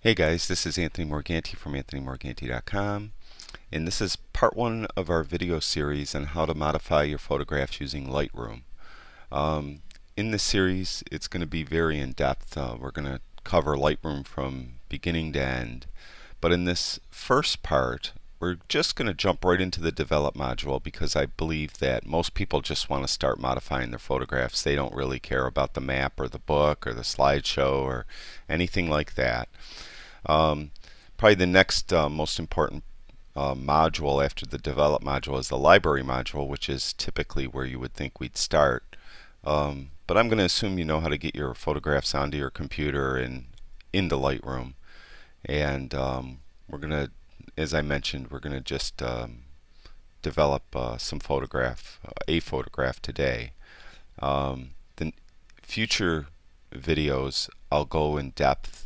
Hey guys, this is Anthony Morganti from anthonymorganti.com, and this is part one of our video series on how to modify your photographs using Lightroom. Um, in this series, it's going to be very in-depth. We're going to cover Lightroom from beginning to end, but in this first part, we're just going to jump right into the Develop module because I believe that most people just want to start modifying their photographs. They don't really care about the map or the book or the slideshow or anything like that. Probably the next most important module after the Develop module is the Library module, which is typically where you would think we'd start. But I'm going to assume you know how to get your photographs onto your computer and into Lightroom. And we're going to, as I mentioned, we're going to just develop a photograph today. The future videos, I'll go in depth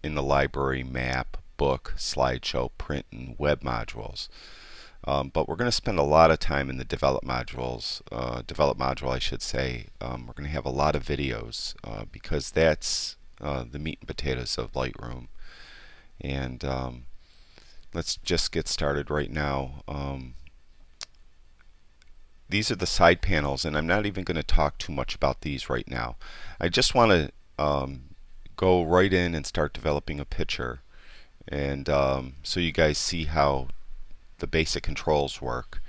in the library, map, book, slideshow, print, and web modules. But we're going to spend a lot of time in the develop module, I should say. We're going to have a lot of videos because that's the meat and potatoes of Lightroom. And let's just get started right now. These are the side panels, and I'm not even going to talk too much about these right now. I just want to go right in and start developing a picture, and so you guys see how the basic controls work,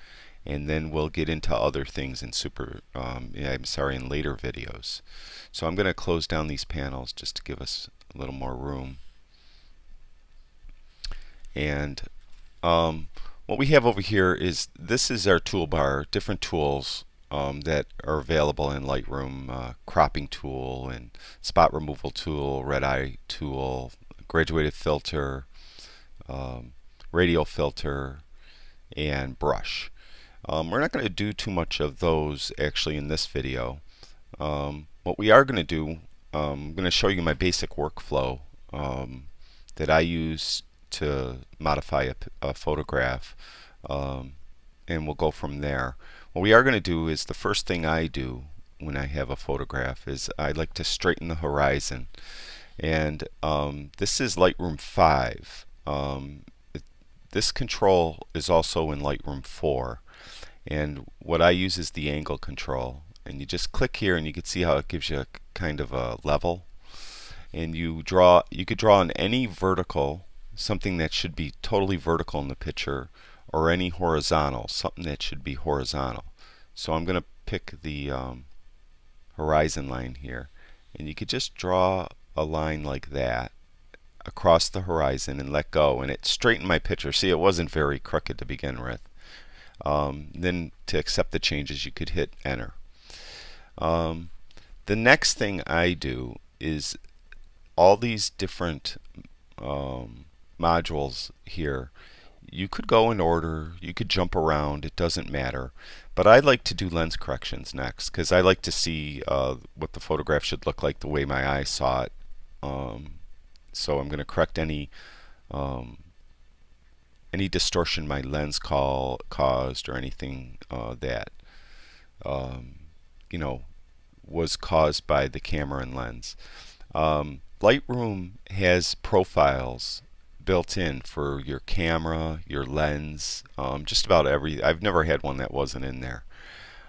and then we'll get into other things in in later videos. So I'm going to close down these panels just to give us a little more room. And what we have over here is this is our toolbar, different tools that are available in Lightroom, cropping tool and spot removal tool, red eye tool, graduated filter, radial filter, and brush. We're not going to do too much of those actually in this video. What we are going to do, I'm going to show you my basic workflow that I use to modify a photograph, and we'll go from there. What we are going to do is the first thing I do when I have a photograph is I like to straighten the horizon, and this is Lightroom 5. This control is also in Lightroom 4, and what I use is the angle control, and you just click here and you can see how it gives you a kind of a level, and you could draw on any vertical, something that should be totally vertical in the picture, or any horizontal, something that should be horizontal. So I'm going to pick the horizon line here, and you could just draw a line like that across the horizon and let go, and it straightened my picture. See, it wasn't very crooked to begin with. Then to accept the changes, you could hit enter. The next thing I do is all these different modules here. You could go in order, you could jump around, it doesn't matter. But I like to do lens corrections next because I like to see what the photograph should look like the way my eyes saw it. So I'm going to correct any distortion my lens caused, or anything that you know, was caused by the camera and lens. Lightroom has profiles built in for your camera, your lens, just about I've never had one that wasn't in there.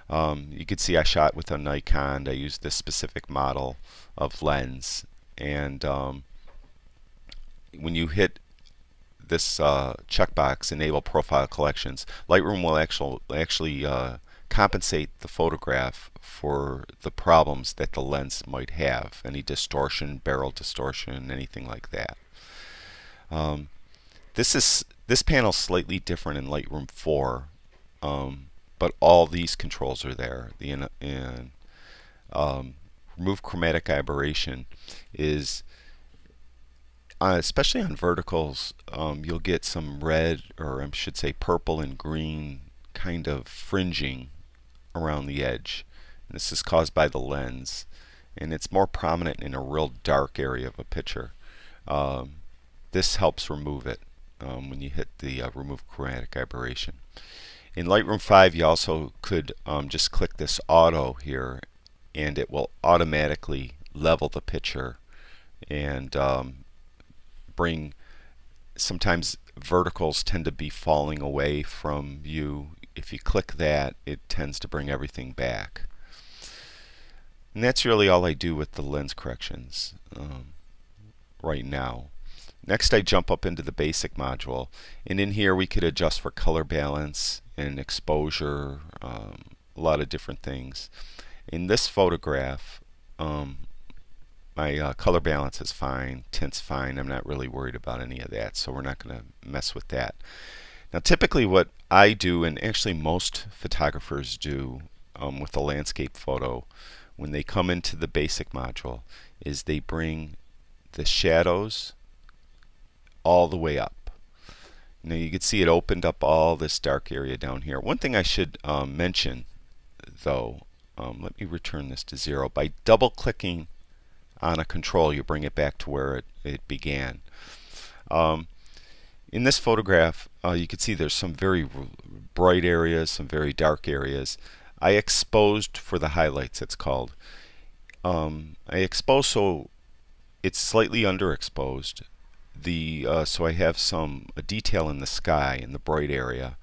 You can see I shot with a Nikon. I used this specific model of lens, and when you hit this checkbox, enable profile collections, Lightroom will actually compensate the photograph for the problems that the lens might have, any distortion, barrel distortion, anything like that. This panel is slightly different in Lightroom 4, but all these controls are there. The remove chromatic aberration is especially on verticals. You'll get some red, or I should say purple and green kind of fringing around the edge. And this is caused by the lens, and it's more prominent in a real dark area of a picture. This helps remove it when you hit the remove chromatic aberration. In Lightroom 5, you also could just click this auto here, and it will automatically level the picture and bring, sometimes verticals tend to be falling away from you. If you click that, it tends to bring everything back. And that's really all I do with the lens corrections right now. Next, I jump up into the basic module, and in here we could adjust for color balance and exposure, a lot of different things. In this photograph, my color balance is fine, tint's fine. I'm not really worried about any of that, so we're not going to mess with that. Now, typically what I do, and actually most photographers do with a landscape photo, when they come into the basic module, is they bring the shadows all the way up. Now you can see it opened up all this dark area down here. One thing I should mention though, let me return this to 0. By double clicking on a control, you bring it back to where it began. In this photograph, you can see there's some very bright areas, some very dark areas. I exposed for the highlights, it's called. I exposed so it's slightly underexposed. So I have some detail in the sky in the bright area.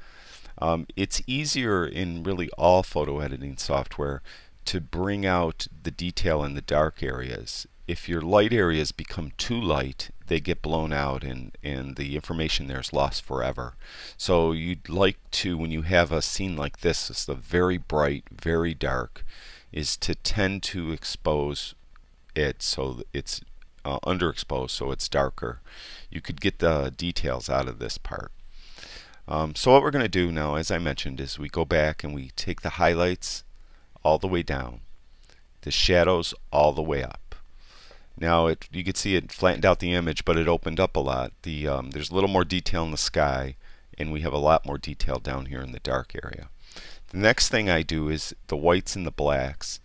It's easier in really all photo editing software to bring out the detail in the dark areas. If your light areas become too light, they get blown out and the information there is lost forever. So you'd like to, when you have a scene like this, it's the very bright, very dark, is to tend to expose it so it's underexposed, so it's darker. You could get the details out of this part. So what we're going to do now, as I mentioned, is we go back and we take the highlights all the way down, the shadows all the way up. Now you can see it flattened out the image, but it opened up a lot. There's a little more detail in the sky, and we have a lot more detail down here in the dark area. The next thing I do is the whites and the blacks.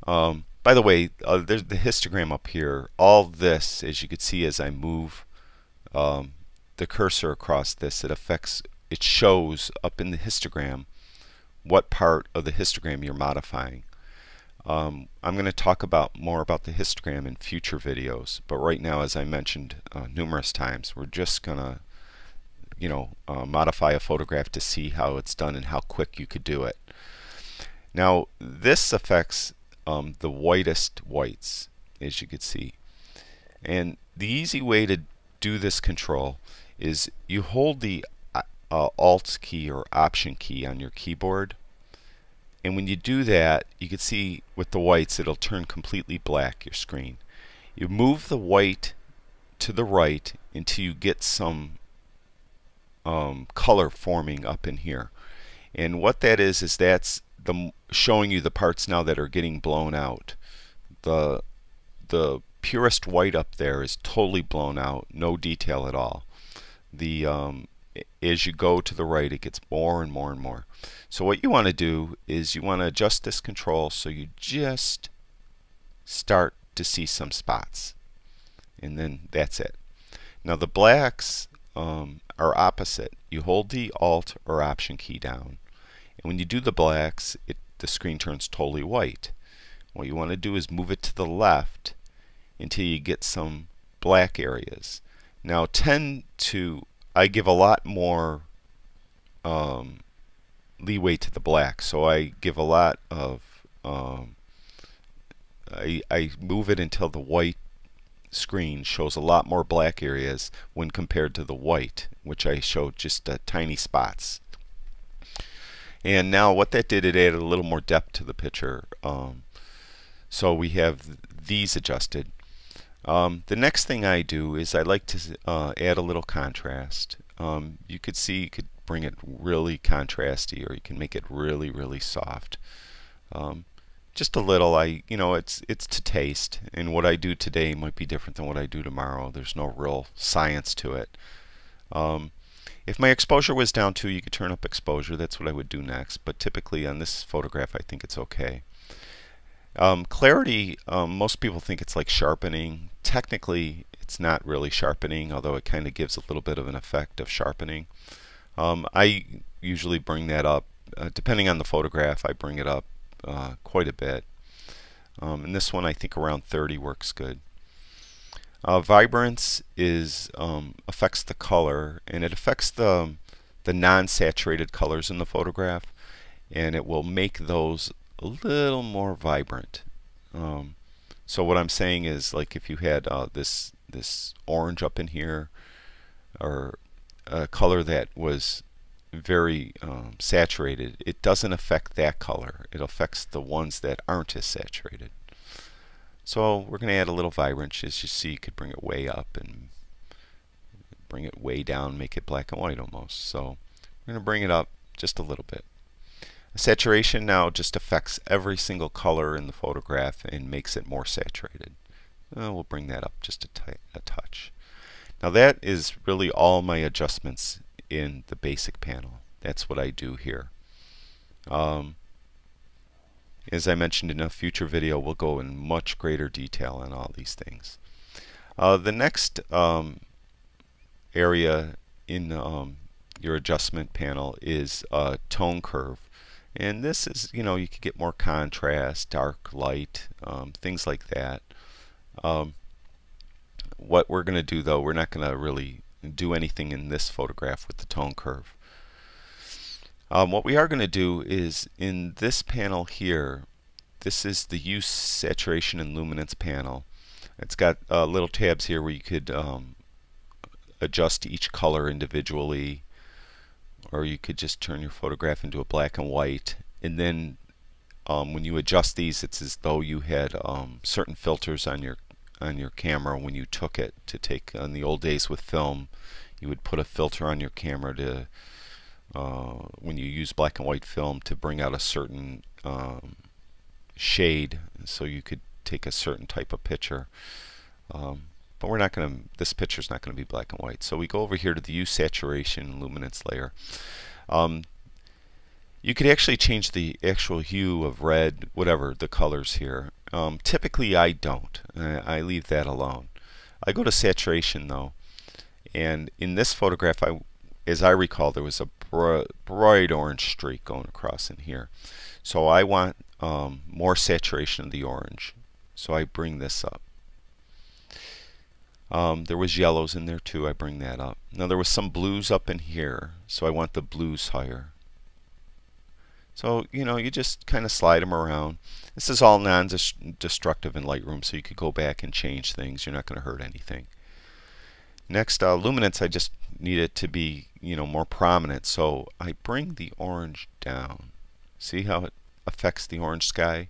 By the way, there's the histogram up here. All this, as you can see as I move the cursor across this, it shows up in the histogram what part of the histogram you're modifying. I'm going to talk more about the histogram in future videos, but right now, as I mentioned numerous times, we're just going to modify a photograph to see how it's done and how quick you could do it. Now this affects the whitest whites, as you can see, and the easy way to do this control is you hold the Alt key or Option key on your keyboard, and when you do that, you can see with the whites it'll turn completely black, your screen. You move the white to the right until you get some color forming up in here, and what that is that's showing you the parts now that are getting blown out. The purest white up there is totally blown out, no detail at all. As you go to the right, it gets more and more and more. So what you want to do is you want to adjust this control so you just start to see some spots, and then that's it. Now the blacks are opposite. You hold the Alt or Option key down, and when you do the blacks, the screen turns totally white. What you want to do is move it to the left until you get some black areas. Now I give a lot more leeway to the black, so I give a lot of I move it until the white screen shows a lot more black areas when compared to the white, which I showed just tiny spots. And now what that did, it added a little more depth to the picture. So we have these adjusted. The next thing I do is I like to add a little contrast. You could bring it really contrasty, or you can make it really, really soft. Just a little. It's to taste, and what I do today might be different than what I do tomorrow. There's no real science to it. If my exposure was down too, you could turn up exposure. That's what I would do next. But typically on this photograph, I think it's okay. Clarity, most people think it's like sharpening. Technically, it's not really sharpening, although it kind of gives a little bit of an effect of sharpening. I usually bring that up. Depending on the photograph, I bring it up quite a bit. And this one, I think around 30 works good. Vibrance is affects the color, and it affects the non-saturated colors in the photograph, and it will make those a little more vibrant. So what I'm saying is, like if you had this orange up in here, or a color that was very saturated, it doesn't affect that color. It affects the ones that aren't as saturated. So we're going to add a little vibrance. As you see, you could bring it way up and bring it way down, make it black and white almost. So we're going to bring it up just a little bit. Saturation now just affects every single color in the photograph and makes it more saturated. We'll bring that up just a touch. Now that is really all my adjustments in the basic panel. That's what I do here. As I mentioned in a future video, we'll go in much greater detail on all these things. The next area in your adjustment panel is tone curve. And this is, you could get more contrast, dark, light, things like that. What we're going to do, though, we're not going to really do anything in this photograph with the tone curve. What we are going to do is in this panel here, this is the Use Saturation and Luminance panel. It's got little tabs here where you could adjust each color individually, or you could just turn your photograph into a black and white, and then when you adjust these, it's as though you had certain filters on your camera when you took it to take. In the old days with film, you would put a filter on your camera to when you use black and white film to bring out a certain shade, so you could take a certain type of picture. But we're not going to, this picture's not going to be black and white. So we go over here to the Use Saturation and Luminance layer. You could actually change the actual hue of red, whatever the colors here. Typically I don't. I leave that alone. I go to saturation though, and in this photograph, as I recall, there was a bright orange streak going across in here. So I want more saturation of the orange. So I bring this up. There was yellows in there too. I bring that up. Now there was some blues up in here, so I want the blues higher. So you just kind of slide them around. This is all non-destructive in Lightroom, so you could go back and change things. You're not going to hurt anything. Next, luminance, I just need it to be more prominent, so I bring the orange down. See how it affects the orange sky?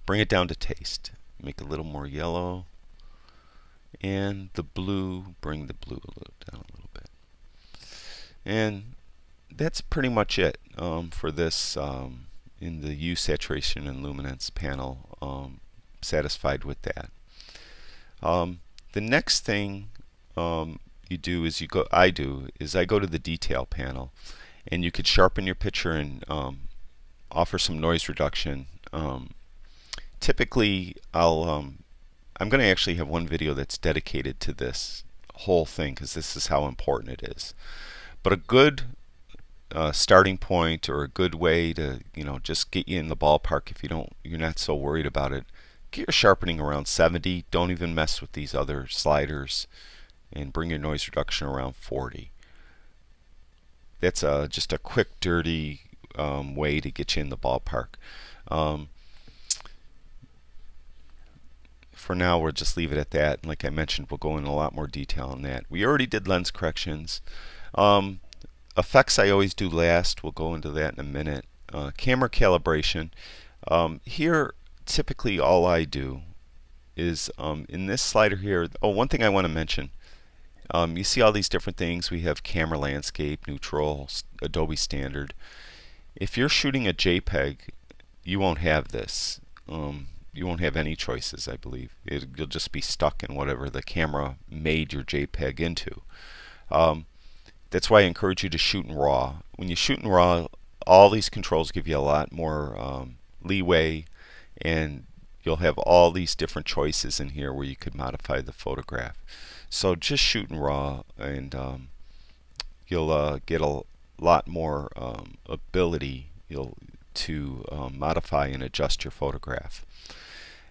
Bring it down to taste. Make a little more yellow. And the blue, bring the blue down a little bit. And that's pretty much it for this in the Use Saturation and Luminance panel. Satisfied with that. The next thing you do is I go to the Detail panel, and you could sharpen your picture and offer some noise reduction. Typically, I'm going to actually have one video that's dedicated to this whole thing, because this is how important it is. But a good starting point, or a good way to just get you in the ballpark if you're not so worried about it, get your sharpening around 70. Don't even mess with these other sliders, and bring your noise reduction around 40. That's just a quick, dirty way to get you in the ballpark. For now, we'll just leave it at that. And like I mentioned, we'll go in a lot more detail on that. We already did lens corrections. Effects I always do last. We'll go into that in a minute. Camera calibration. Here, typically all I do is in this slider here. Oh, one thing I want to mention. You see all these different things. We have camera landscape, neutral, Adobe standard. If you're shooting a JPEG, you won't have this. You won't have any choices, I believe. You'll just be stuck in whatever the camera made your JPEG into. That's why I encourage you to shoot in RAW. When you shoot in RAW, all these controls give you a lot more leeway, and you'll have all these different choices in here where you could modify the photograph. So just shoot in RAW, and you'll get a lot more ability to modify and adjust your photograph.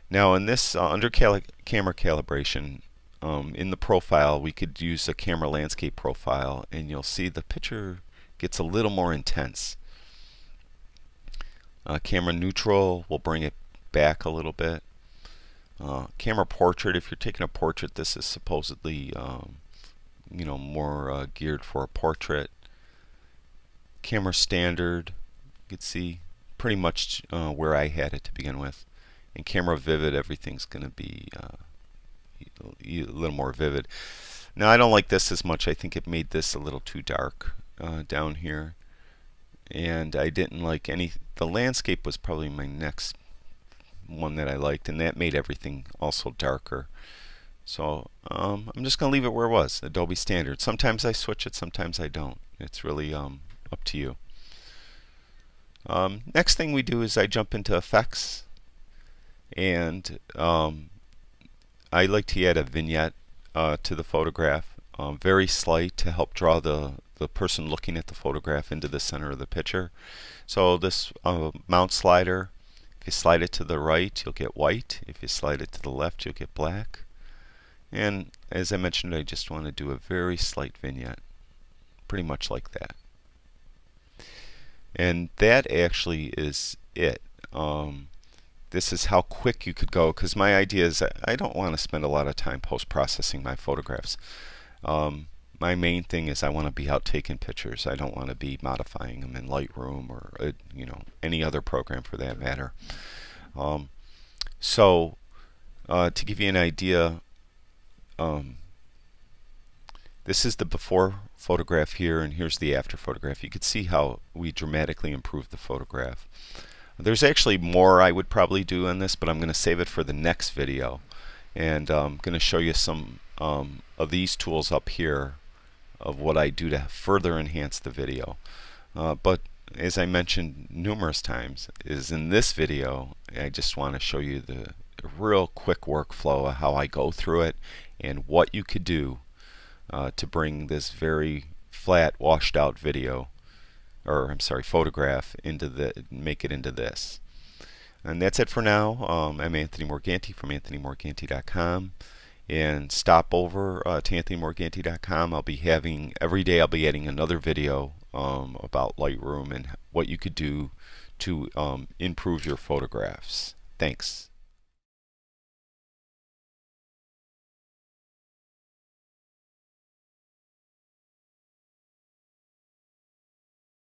Now in this under camera calibration, in the profile we could use a camera landscape profile, and you'll see the picture gets a little more intense. Camera neutral will bring it back a little bit. Camera portrait, if you're taking a portrait, this is supposedly more geared for a portrait. Camera standard, you can see pretty much where I had it to begin with. And camera vivid, everything's going to be a little more vivid. Now I don't like this as much. I think it made this a little too dark down here, and I didn't like the landscape was probably my next one that I liked, and that made everything also darker. So I'm just going to leave it where it was, Adobe Standard. Sometimes I switch it, sometimes I don't. It's really up to you. Next thing we do is I jump into effects, and I like to add a vignette to the photograph, very slight, to help draw the person looking at the photograph into the center of the picture. So this mount slider, if you slide it to the right, you'll get white. If you slide it to the left, you'll get black. And as I mentioned, I just want to do a very slight vignette, pretty much like that. And that actually is it. This is how quick you could go, because my idea is I don't want to spend a lot of time post-processing my photographs. My main thing is I want to be out taking pictures. I don't want to be modifying them in Lightroom or any other program for that matter. So to give you an idea, this is the before photograph here, and here's the after photograph. You can see how we dramatically improved the photograph. There's actually more I would probably do on this, but I'm going to save it for the next video, and I'm going to show you some of these tools up here of what I do to further enhance the video. But as I mentioned numerous times, is in this video I just want to show you the real quick workflow of how I go through it and what you could do to bring this very flat, washed out video, or I'm sorry, photograph, make it into this. And that's it for now. I'm Anthony Morganti from AnthonyMorganti.com, and stop over to AnthonyMorganti.com. Every day I'll be adding another video about Lightroom and what you could do to improve your photographs. Thanks.